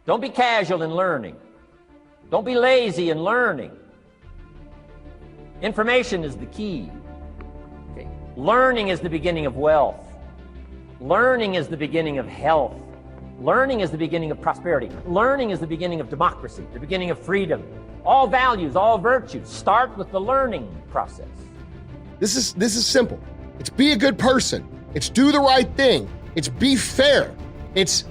Don't be casual in learning. Don't be lazy in learning. Information is the key. Okay. Learning is the beginning of wealth. Learning is the beginning of health. Learning is the beginning of prosperity. Learning is the beginning of democracy, the beginning of freedom. All values, all virtues start with the learning process. This is simple. It's be a good person. It's do the right thing. It's be fair. It's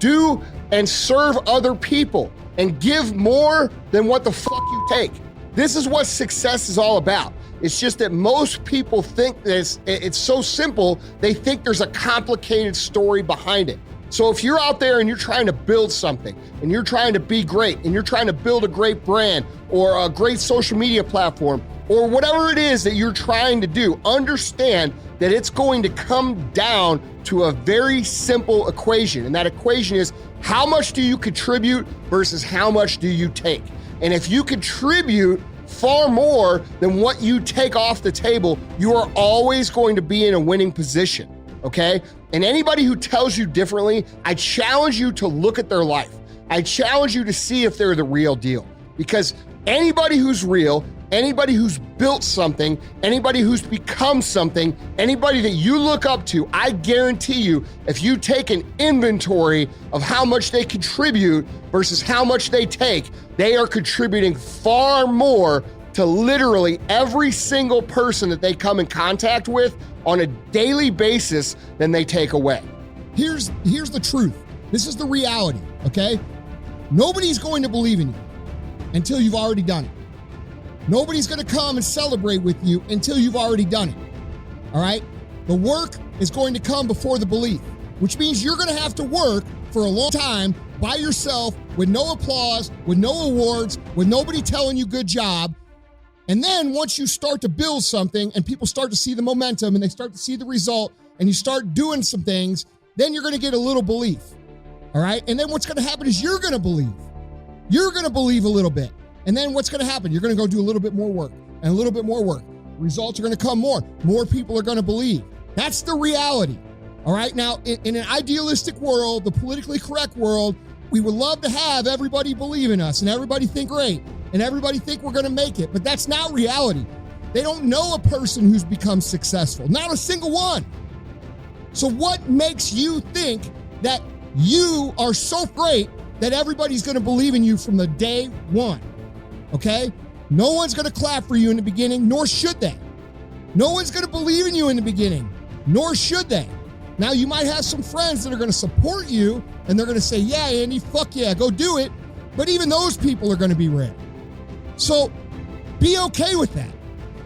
do and serve other people and give more than what the fuck you take. This is what success is all about. It's just that most people think that it's so simple, they think there's a complicated story behind it. So if you're out there and you're trying to build something and you're trying to be great and you're trying to build a great brand or a great social media platform or whatever it is that you're trying to do, understand that it's going to come down to a very simple equation. And that equation is how much do you contribute versus how much do you take? And if you contribute far more than what you take off the table, you are always going to be in a winning position, okay? And anybody who tells you differently, I challenge you to look at their life. I challenge you to see if they're the real deal. Because anybody who's real, anybody who's built something, anybody who's become something, anybody that you look up to, I guarantee you, if you take an inventory of how much they contribute versus how much they take, they are contributing far more to literally every single person that they come in contact with on a daily basis than they take away. Here's the truth. This is the reality, okay? Nobody's going to believe in you until you've already done it. Nobody's going to come and celebrate with you until you've already done it, all right? The work is going to come before the belief, which means you're going to have to work for a long time by yourself with no applause, with no awards, with nobody telling you good job. And then once you start to build something and people start to see the momentum and they start to see the result and you start doing some things, then you're going to get a little belief, all right? And then what's going to happen is you're going to believe. You're going to believe a little bit. And then what's going to happen? You're going to go do a little bit more work and a little bit more work. Results are going to come more. More people are going to believe. That's the reality. All right. Now, in an idealistic world, the politically correct world, we would love to have everybody believe in us and everybody think great and everybody think we're going to make it. But that's not reality. They don't know a person who's become successful. Not a single one. So what makes you think that you are so great that everybody's going to believe in you from the day one? Okay? No one's going to clap for you in the beginning, nor should they. No one's going to believe in you in the beginning, nor should they. Now, you might have some friends that are going to support you, and they're going to say, yeah, Andy, fuck yeah, go do it. But even those people are going to be rare. So be okay with that.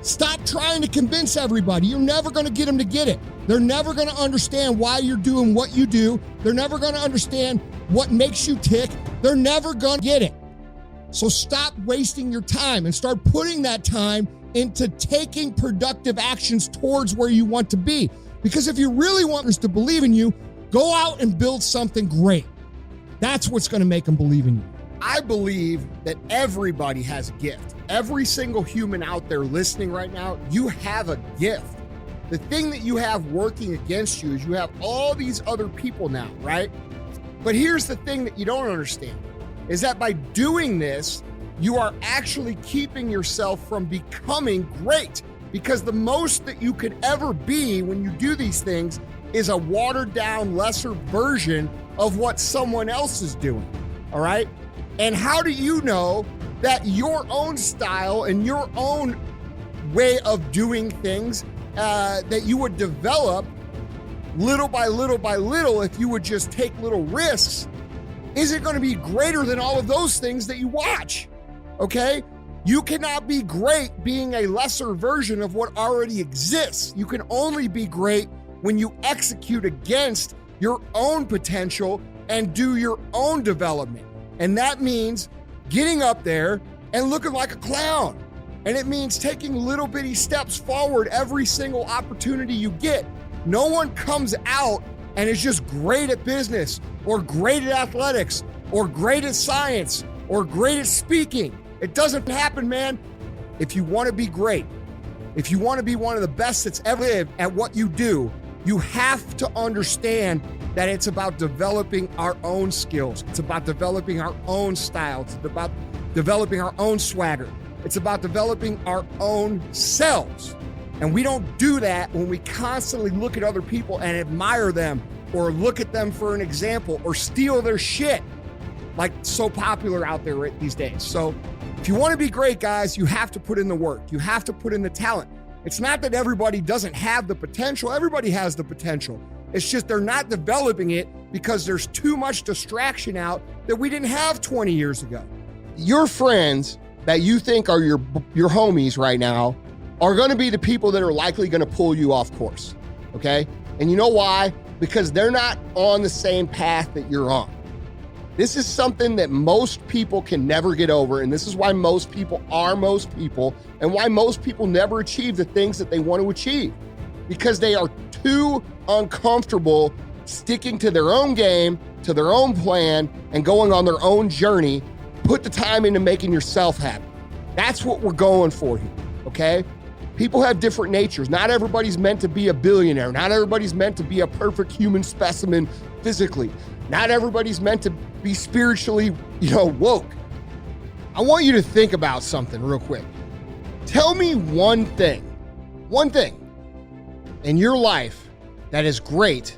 Stop trying to convince everybody. You're never going to get them to get it. They're never going to understand why you're doing what you do. They're never going to understand what makes you tick. They're never going to get it. So stop wasting your time and start putting that time into taking productive actions towards where you want to be. Because if you really want others to believe in you, go out and build something great. That's what's going to make them believe in you. I believe that everybody has a gift. Every single human out there listening right now, you have a gift. The thing that you have working against you is you have all these other people now, right? But here's the thing that you don't understand, is that by doing this, you are actually keeping yourself from becoming great, because the most that you could ever be when you do these things is a watered down, lesser version of what someone else is doing, all right? And how do you know that your own style and your own way of doing things that you would develop little by little by little if you would just take little risks, is it going to be greater than all of those things that you watch? Okay? You cannot be great being a lesser version of what already exists. You can only be great when you execute against your own potential and do your own development. And that means getting up there and looking like a clown. And it means taking little bitty steps forward every single opportunity you get. No one comes out and is just great at business or great at athletics or great at science or great at speaking. It doesn't happen, man. If you want to be great, if you want to be one of the best that's ever lived at what you do, you have to understand that it's about developing our own skills. It's about developing our own style. It's about developing our own swagger. It's about developing our own selves. And we don't do that when we constantly look at other people and admire them or look at them for an example or steal their shit, like so popular out there these days. So if you want to be great, guys, you have to put in the work. You have to put in the talent. It's not that everybody doesn't have the potential. Everybody has the potential. It's just they're not developing it because there's too much distraction out that we didn't have 20 years ago. Your friends that you think are your homies right now are going to be the people that are likely going to pull you off course, okay? And you know why? Because they're not on the same path that you're on. This is something that most people can never get over, and this is why most people are most people, and why most people never achieve the things that they want to achieve, because they are too uncomfortable sticking to their own game, to their own plan, and going on their own journey. Put the time into making yourself happy. That's what we're going for here, okay? People have different natures. Not everybody's meant to be a billionaire. Not everybody's meant to be a perfect human specimen physically. Not everybody's meant to be spiritually, woke. I want you to think about something real quick. Tell me one thing in your life that is great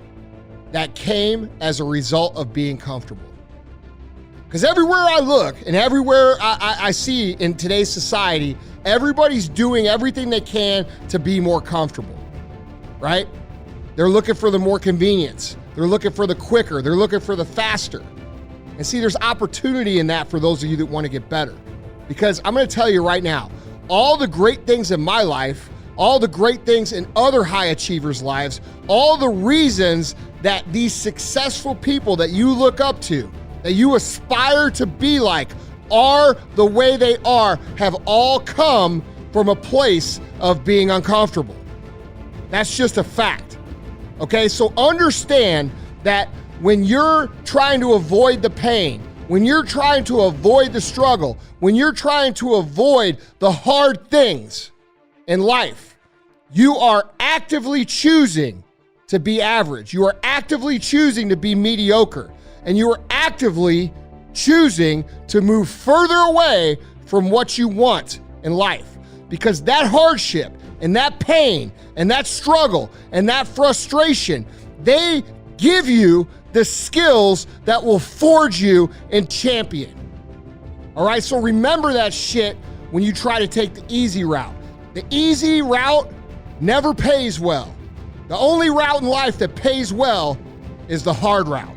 that came as a result of being comfortable. Because everywhere I look and everywhere I see in today's society, everybody's doing everything they can to be more comfortable, right? They're looking for the more convenience. They're looking for the quicker. They're looking for the faster. And see, there's opportunity in that for those of you that want to get better. Because I'm going to tell you right now, all the great things in my life, all the great things in other high achievers' lives, all the reasons that these successful people that you look up to, that you aspire to be like, are the way they are, have all come from a place of being uncomfortable. That's just a fact. Okay, so understand that when you're trying to avoid the pain, when you're trying to avoid the struggle, when you're trying to avoid the hard things in life, you are actively choosing to be average. You are actively choosing to be mediocre. And you are actively choosing to move further away from what you want in life. Because that hardship and that pain and that struggle and that frustration, they give you the skills that will forge you and champion. All right, so remember that shit when you try to take the easy route. The easy route never pays well. The only route in life that pays well is the hard route.